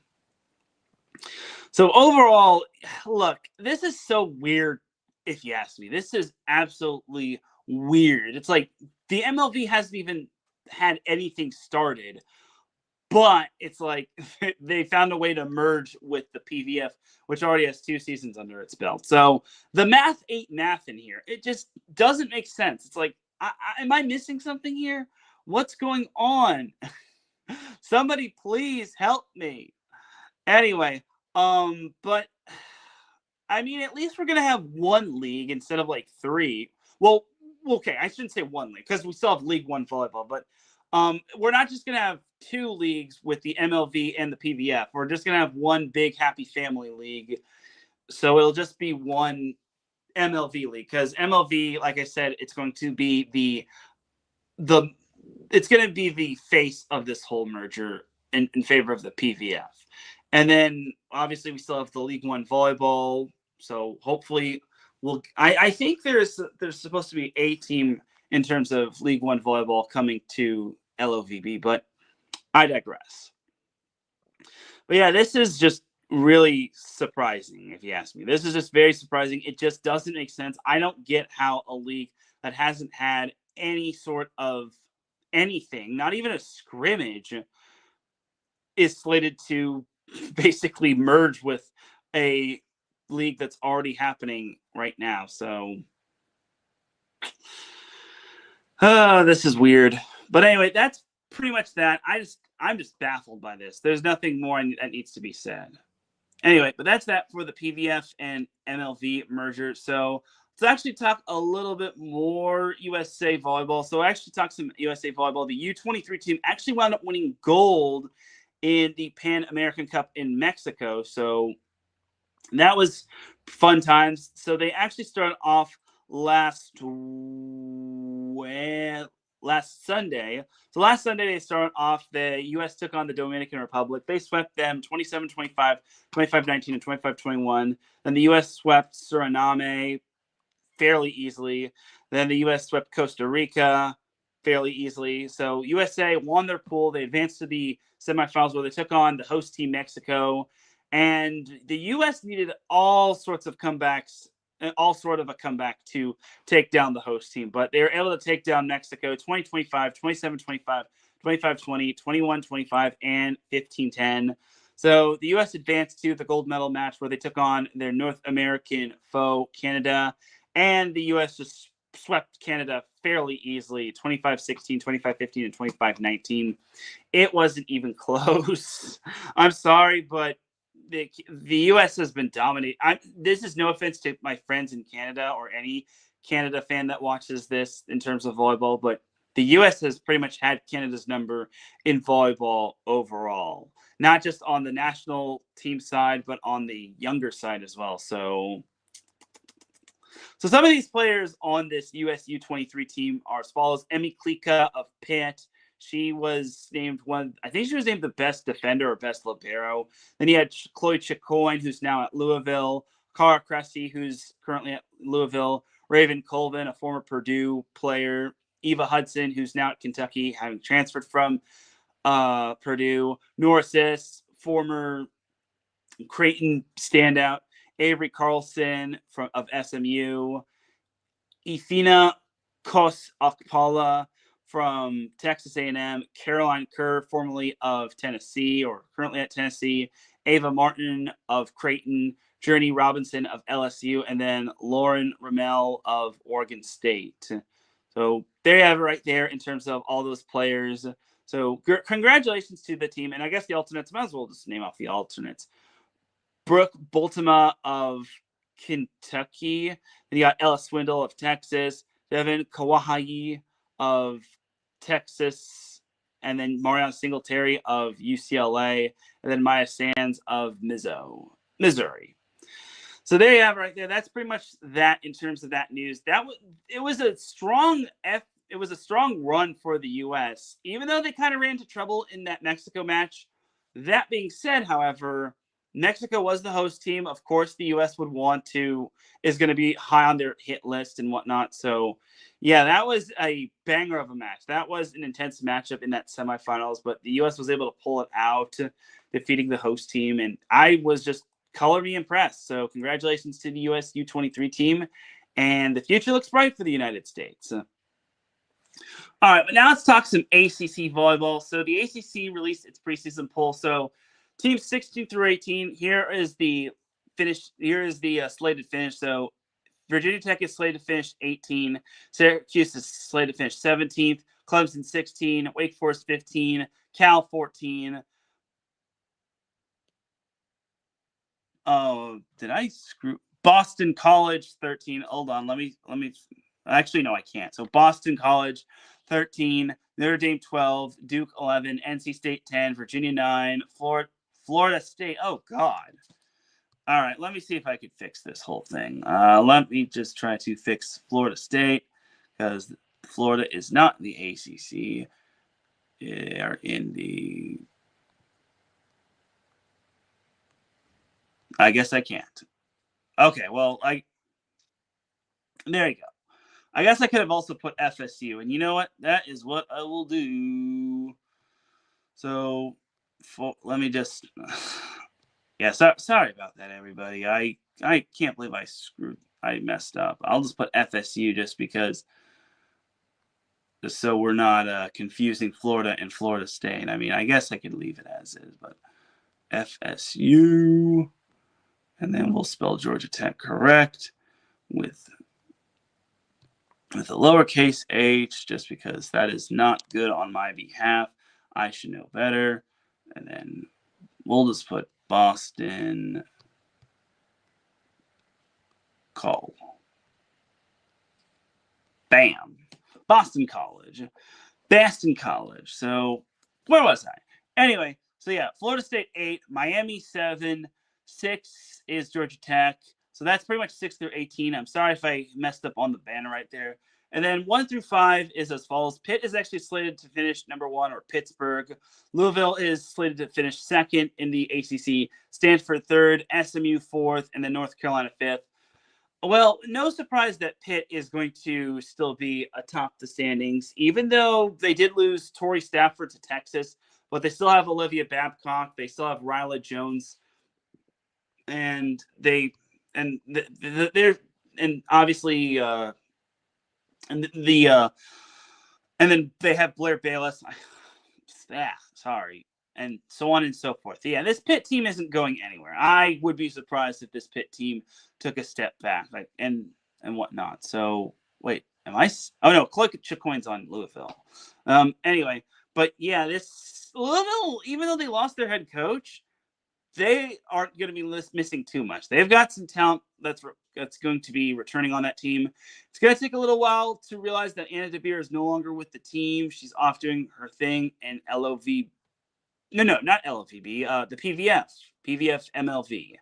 So overall, look, this is so weird if you ask me. This is absolutely weird. It's like the MLV hasn't even had anything started, but it's like they found a way to merge with the PVF, which already has 2 seasons under its belt. So the math ain't math in here. It just doesn't make sense. It's like, am I missing something here? What's going on? Somebody please help me. Anyway, but I mean, at least we're going to have 1 league instead of like 3. Well, okay, I shouldn't say 1 league, because we still have League 1 volleyball, but we're not just going to have 2 leagues with the MLV and the PVF. We're just going to have 1 big happy family league. So it'll just be 1 MLV league, because MLV, like I said, it's going to be it's going to be the face of this whole merger in favor of the PVF. And then obviously we still have the League 1 volleyball. So hopefully I think there's supposed to be a team in terms of League 1 volleyball coming to LOVB, but I digress. But yeah, this is just really surprising, if you ask me. This is just very surprising. It just doesn't make sense. I don't get how a league that hasn't had any sort of anything, not even a scrimmage, is slated to basically merge with a league that's already happening right now. So this is weird. But anyway, that's pretty much that. I'm just baffled by this. There's nothing more that needs to be said. Anyway, but that's that for the PVF and MLV merger. So let's actually talk a little bit more USA Volleyball. So I actually talked some USA Volleyball. The U23 team actually wound up winning gold in the Pan American Cup in Mexico. So that was fun times. So they actually started off last Sunday. So last Sunday they started off. The U.S. took on the Dominican Republic. They swept them 27-25, 25-19, and 25-21. Then the U.S. swept Suriname fairly easily. Then the U.S. swept Costa Rica fairly easily. So USA won their pool. They advanced to the semifinals where they took on the host team Mexico. And the U.S. needed all sorts of a comeback to take down the host team. But they were able to take down Mexico 20-25, 27-25, 25-20, 21-25, and 15-10. So the U.S. advanced to the gold medal match where they took on their North American foe, Canada. And the U.S. just swept Canada fairly easily, 25-16, 25-15, and 25-19. It wasn't even close. I'm sorry, but the U.S. has been dominating. This is no offense to my friends in Canada or any Canada fan that watches this in terms of volleyball, but the U.S. has pretty much had Canada's number in volleyball overall, not just on the national team side, but on the younger side as well. So some of these players on this US U23 team are as follows. Emmy Klika of Pitt. She was named I think she was named the best defender or best libero. Then you had Chloe Chicoine, who's now at Louisville. Cara Cressy, who's currently at Louisville. Raven Colvin, a former Purdue player. Eva Hudson, who's now at Kentucky, having transferred from Purdue. Norris, former Creighton standout. Avery Carlson of SMU. Ifina Kos Akpala from Texas A&M. Caroline Kerr, formerly of Tennessee or currently at Tennessee. Ava Martin of Creighton. Journey Robinson of LSU. And then Lauren Ramel of Oregon State. So there you have it right there in terms of all those players. So congratulations to the team. And I guess the alternates, might as well just name off the alternates. Brooke Bultema of Kentucky. Then you got Ella Swindle of Texas. Devin Kawahai of Texas. And then Mariana Singletary of UCLA. And then Maya Sands of Missouri. So there you have it right there. That's pretty much that in terms of that news. It was a strong run for the U.S., even though they kind of ran into trouble in that Mexico match. That being said, however, Mexico was the host team. Of course, the U.S. is going to be high on their hit list and whatnot. So, yeah, that was a banger of a match. That was an intense matchup in that semifinals, but the U.S. was able to pull it out, defeating the host team. And I was just colorfully impressed. So congratulations to the U.S. U23 team. And the future looks bright for the United States. All right, but now let's talk some ACC volleyball. So the ACC released its preseason poll. So teams 16 through 18, here is the slated finish. So Virginia Tech is slated to finish 18. Syracuse is slated to finish 17th. Clemson 16. Wake Forest 15. Cal 14. Oh, did I screw? Boston College 13. Hold on, let me. Actually, no, I can't. So Boston College 13. Notre Dame 12. Duke 11. NC State 10. Virginia 9. Florida State. Oh God. All right, let me see if I could fix this whole thing. Let me just try to fix Florida State because Florida is not in the ACC. They are in the. I guess I can't. Okay, well, there you go. I guess I could have also put FSU, and you know what? That is what I will do. So, let me just. Yeah, sorry about that, everybody. I can't believe I messed up. I'll just put FSU just so we're not confusing Florida and Florida State. I mean, I guess I could leave it as is, but FSU, and then we'll spell Georgia Tech correct with a lowercase h, just because that is not good on my behalf. I should know better. And then we'll just put Boston Call. Bam. Boston College. So where was I? Anyway, so yeah, Florida State 8, Miami 7, 6 is Georgia Tech. So that's pretty much 6 through 18. I'm sorry if I messed up on the banner right there. And then 1 through 5 is as follows. Pitt is actually slated to finish number 1, or Pittsburgh. Louisville is slated to finish 2nd in the ACC. Stanford 3rd, SMU 4th, and then North Carolina 5th. Well, no surprise that Pitt is going to still be atop the standings, even though they did lose Tori Stafford to Texas, but they still have Olivia Babcock. They still have Ryla Jones, and they're obviously and then they have Blair Bayless. Sorry. And so on and so forth. Yeah, this Pitt team isn't going anywhere. I would be surprised if this Pitt team took a step back, and whatnot. So wait, Oh no, Chloe Chicoine's on Louisville. Anyway, but yeah, this Louisville, even though they lost their head coach, they aren't going to be missing too much. They've got some talent that's going to be returning on that team. It's going to take a little while to realize that Anna DeBeer is no longer with the team. She's off doing her thing, and not LOVB, the PVF MLV.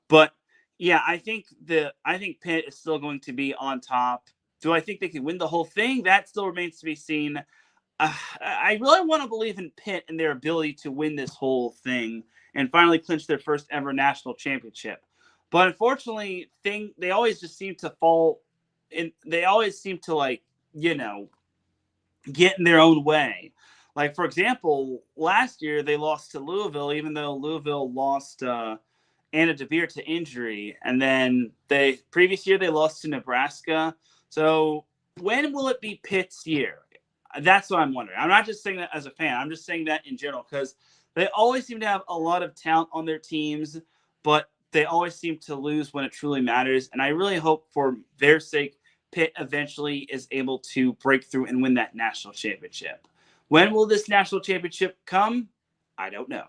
But yeah, I think Pitt is still going to be on top. Do I think they can win the whole thing? That still remains to be seen. I really want to believe in Pitt and their ability to win this whole thing and finally clinch their first ever national championship. But unfortunately, they always just seem to fall in. They always seem to get in their own way. Like, for example, last year they lost to Louisville, even though Louisville lost Anna DeBeer to injury. And then previous year they lost to Nebraska. So when will it be Pitt's year? That's what I'm wondering. I'm not just saying that as a fan. I'm just saying that in general because they always seem to have a lot of talent on their teams, but they always seem to lose when it truly matters. And I really hope for their sake, Pitt eventually is able to break through and win that national championship. When will this national championship come? I don't know.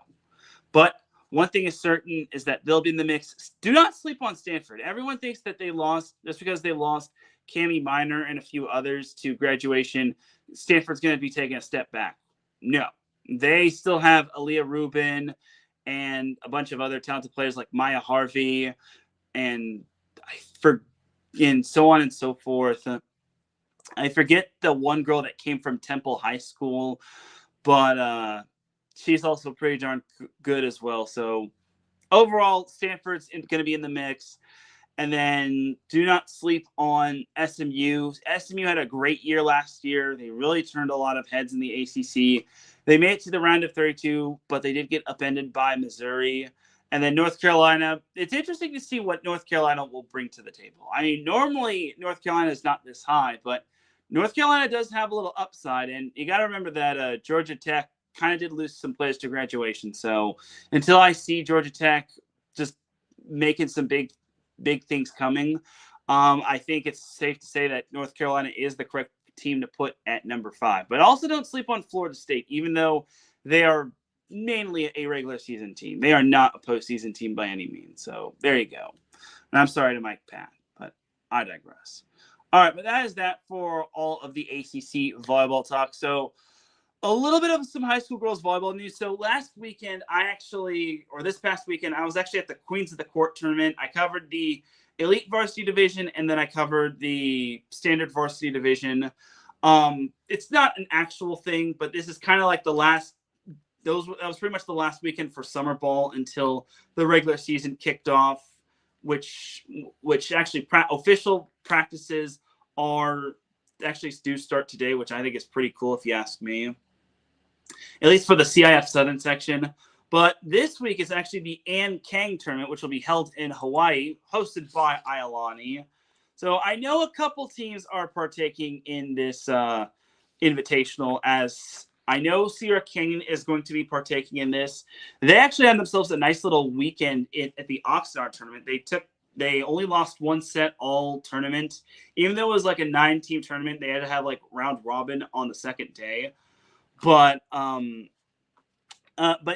But one thing is certain is that they'll be in the mix. Do not sleep on Stanford. Everyone thinks that they lost just because they lost Cammie Minor and a few others to graduation. Stanford's going to be taking a step back. No. They still have Aaliyah Rubin and a bunch of other talented players like Maya Harvey and so on and so forth. I forget the one girl that came from Temple High School, but she's also pretty darn good as well. So overall, Stanford's going to be in the mix. And then do not sleep on SMU. SMU had a great year last year. They really turned a lot of heads in the ACC. They made it to the round of 32, but they did get upended by Missouri. And then North Carolina, it's interesting to see what North Carolina will bring to the table. I mean, normally North Carolina is not this high, but North Carolina does have a little upside. And you got to remember that Georgia Tech kind of did lose some players to graduation. So until I see Georgia Tech just making some big things coming, I think it's safe to say that North Carolina is the correct team to put at number 5. But also don't sleep on Florida State, even though they are mainly a regular season team. They are not a postseason team by any means. So there you go. And I'm sorry to Mike Pat, but I digress. All right, but that is that for all of the ACC volleyball talk. So a little bit of some high school girls volleyball news. So this past weekend, I was actually at the Queens of the Court tournament. I covered the elite varsity division, and then I covered the standard varsity division. It's not an actual thing, but this is kind of like that was pretty much the last weekend for summer ball until the regular season kicked off, which actually official practices do start today, which I think is pretty cool if you ask me. At least for the CIF Southern section. But this week is actually the Ann Kang tournament, which will be held in Hawaii, hosted by Iolani. So I know a couple teams are partaking in this invitational, as I know Sierra Canyon is going to be partaking in this. They actually had themselves a nice little weekend at the Oxnard tournament. They only lost one set all tournament. Even though it was like a 9-team tournament, they had to have like round robin on the second day. But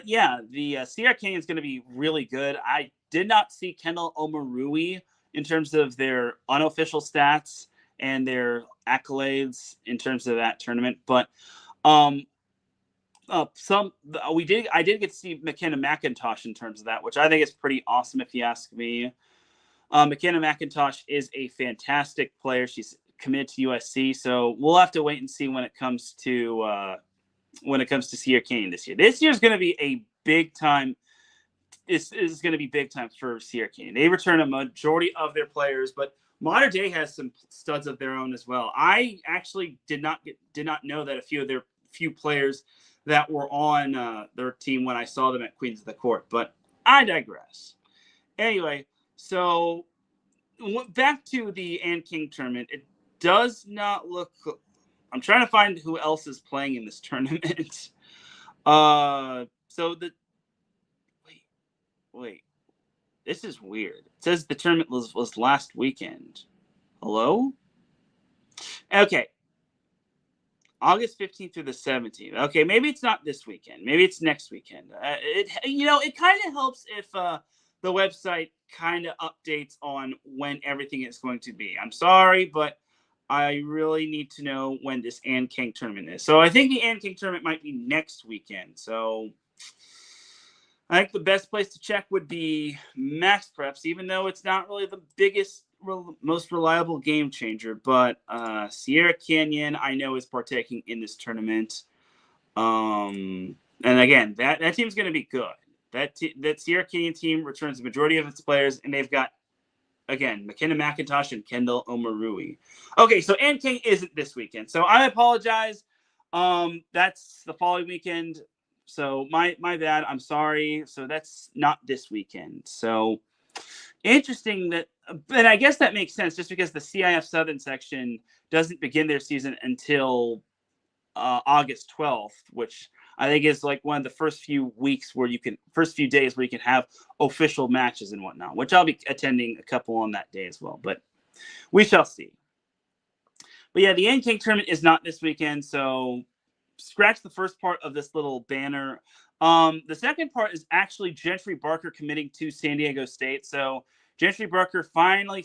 yeah, the Sierra Canyon is going to be really good. I did not see Kendall Omarui in terms of their unofficial stats and their accolades in terms of that tournament, but I did get to see McKenna McIntosh in terms of that, which I think is pretty awesome if you ask me. McKenna McIntosh is a fantastic player. She's committed to USC, so we'll have to wait and see when it comes to Sierra Canyon this year. This year is going to be a big time. This is going to be big time for Sierra Canyon. They return a majority of their players, but Mater Dei has some studs of their own as well. I actually did not know that a few players that were on their team when I saw them at Queens of the Court, but I digress. Anyway, so back to the Ann King tournament. It does not look. I'm trying to find who else is playing in this tournament. Wait. This is weird. It says the tournament was last weekend. Hello? Okay. August 15th through the 17th. Okay, maybe it's not this weekend. Maybe it's next weekend. It kind of helps if the website kind of updates on when everything is going to be. I'm sorry, but I really need to know when this Ann King tournament is. So I think the Ann King tournament might be next weekend. So I think the best place to check would be Max Preps, even though it's not really the biggest, most reliable game changer. But Sierra Canyon, I know, is partaking in this tournament. And again, that team's going to be good. That Sierra Canyon team returns the majority of its players, and they've got, again, McKenna McIntosh and Kendall Omarui. Okay, so Ann King isn't this weekend, so I apologize. That's the following weekend. So my bad. I'm sorry. So that's not this weekend. So interesting that, and I guess that makes sense just because the CIF Southern section doesn't begin their season until August 12th, which I think is like one of the first few days where you can have official matches and whatnot, which I'll be attending a couple on that day as well, but we shall see. But yeah, the Ann King tournament is not this weekend, so scratch the first part of this little banner. The second part is actually Gentry Barker committing to San Diego State. So Gentry Barker finally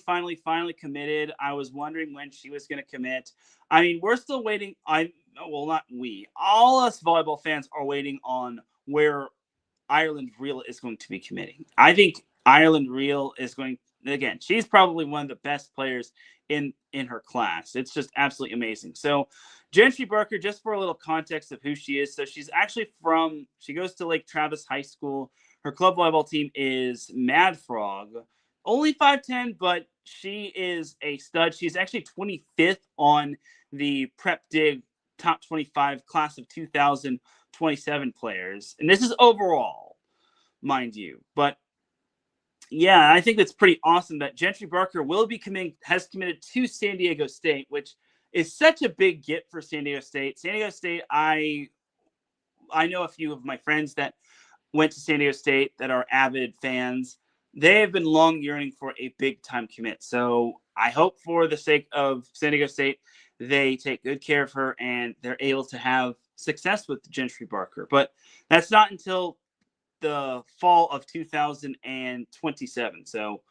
committed. I was wondering when she was going to commit. I mean, we're still waiting. Not we. All us volleyball fans are waiting on where Ireland Reel is going to be committing. I think Ireland Reel is going. Again, she's probably one of the best players in her class. It's just absolutely amazing. So Gentry Barker, just for a little context of who she is. So she's actually she goes to Lake Travis High School. Her club volleyball team is Mad Frog. Only 5'10", but she is a stud. She's actually 25th on the Prep Dig top 25 class of 2027 players. And this is overall, mind you. But yeah, I think that's pretty awesome that Gentry Barker has committed to San Diego State, which is such a big get for San Diego State. San Diego State, I know a few of my friends that went to San Diego State that are avid fans. They have been long yearning for a big-time commit. So I hope for the sake of San Diego State, they take good care of her and they're able to have success with Gentry Barker. But that's not until the fall of 2027. So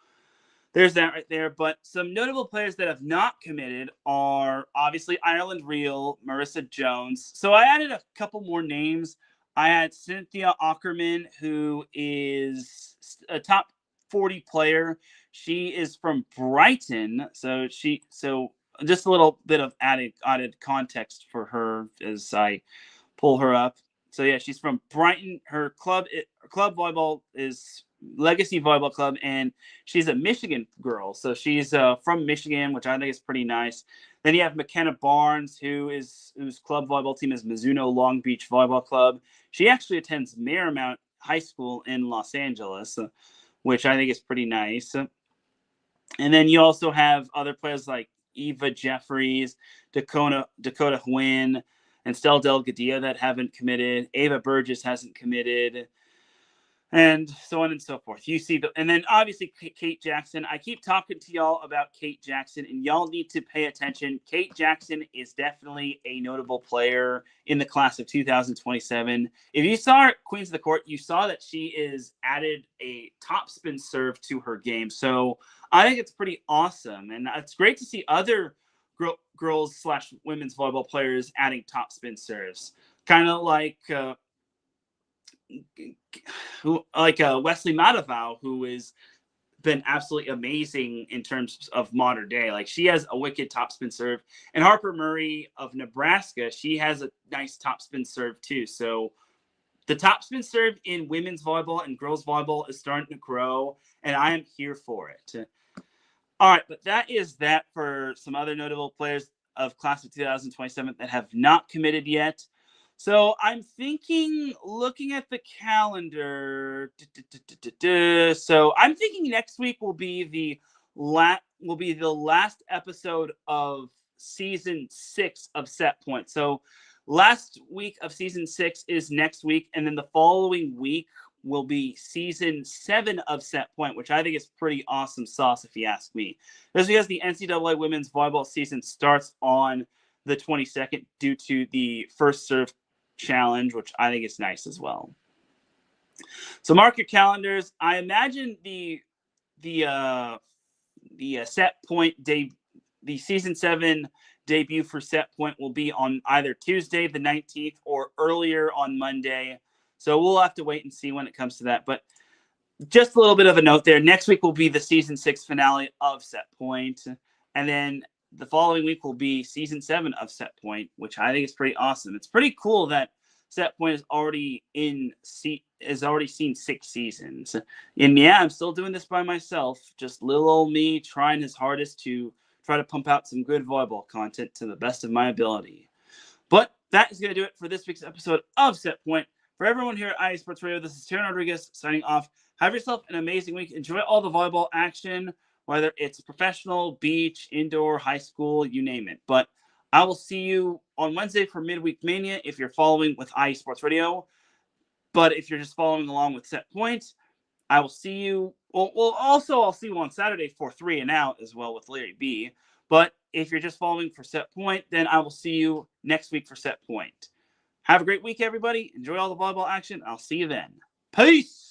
there's that right there. But some notable players that have not committed are obviously Ireland Reel, Marissa Jones. So I added a couple more names. I had Cynthia Ackerman, who is a top 40 player. She is from Brighton. So just a little bit of added context for her as I pull her up. So yeah, she's from Brighton. Her club volleyball is Legacy Volleyball Club, and she's a Michigan girl. So she's from Michigan, which I think is pretty nice. Then you have McKenna Barnes, whose club volleyball team is Mizuno Long Beach Volleyball Club. She actually attends Marymount High School in Los Angeles, which I think is pretty nice. And then you also have other players like Eva Jeffries, Dakota Nguyen, and Stel Delgadillo that haven't committed. Ava Burgess hasn't committed, and so on and so forth. You see and then obviously Kate Jackson. I keep talking to y'all about Kate Jackson, and y'all need to pay attention. Kate Jackson is definitely a notable player in the class of 2027. If you saw her at Queens of the Court, you saw that she is added a topspin serve to her game. So I think it's pretty awesome, and it's great to see other girls/women's volleyball players adding topspin serves, kind of like Wesley Matavau, who has been absolutely amazing in terms of modern day. Like, she has a wicked topspin serve, and Harper Murray of Nebraska, she has a nice topspin serve too. So the topspin serve in women's volleyball and girls volleyball is starting to grow, and I am here for it. All right, but that is that for some other notable players of class of 2027 that have not committed yet. So I'm thinking, looking at the calendar, so I'm thinking next week will be the last episode of season 6 of Set Point. So last week of season 6 is next week, and then the following week will be season 7 of Set Point, which I think is pretty awesome sauce, if you ask me. Just because the NCAA women's volleyball season starts on the 22nd due to the first serve challenge, which I think is nice as well. So mark your calendars. I imagine the Set Point the season 7 debut for Set Point will be on either Tuesday the 19th or earlier on Monday. So we'll have to wait and see when it comes to that. But just a little bit of a note there. Next week will be the season 6 finale of Set Point, and then the following week will be season 7 of Set Point, which I think is pretty awesome. It's pretty cool that Set Point is already seen 6 seasons. And yeah, I'm still doing this by myself. Just little old me trying his hardest to try to pump out some good volleyball content to the best of my ability. But that is going to do it for this week's episode of Set Point. For everyone here at IE Sports Radio, this is Teran Rodriguez signing off. Have yourself an amazing week. Enjoy all the volleyball action, whether it's professional, beach, indoor, high school, you name it. But I will see you on Wednesday for Midweek Mania if you're following with IE Sports Radio. But if you're just following along with Set Point, I will see you. I'll see you on Saturday for 3 and Out as well with Larry B. But if you're just following for Set Point, then I will see you next week for Set Point. Have a great week, everybody. Enjoy all the volleyball action. I'll see you then. Peace.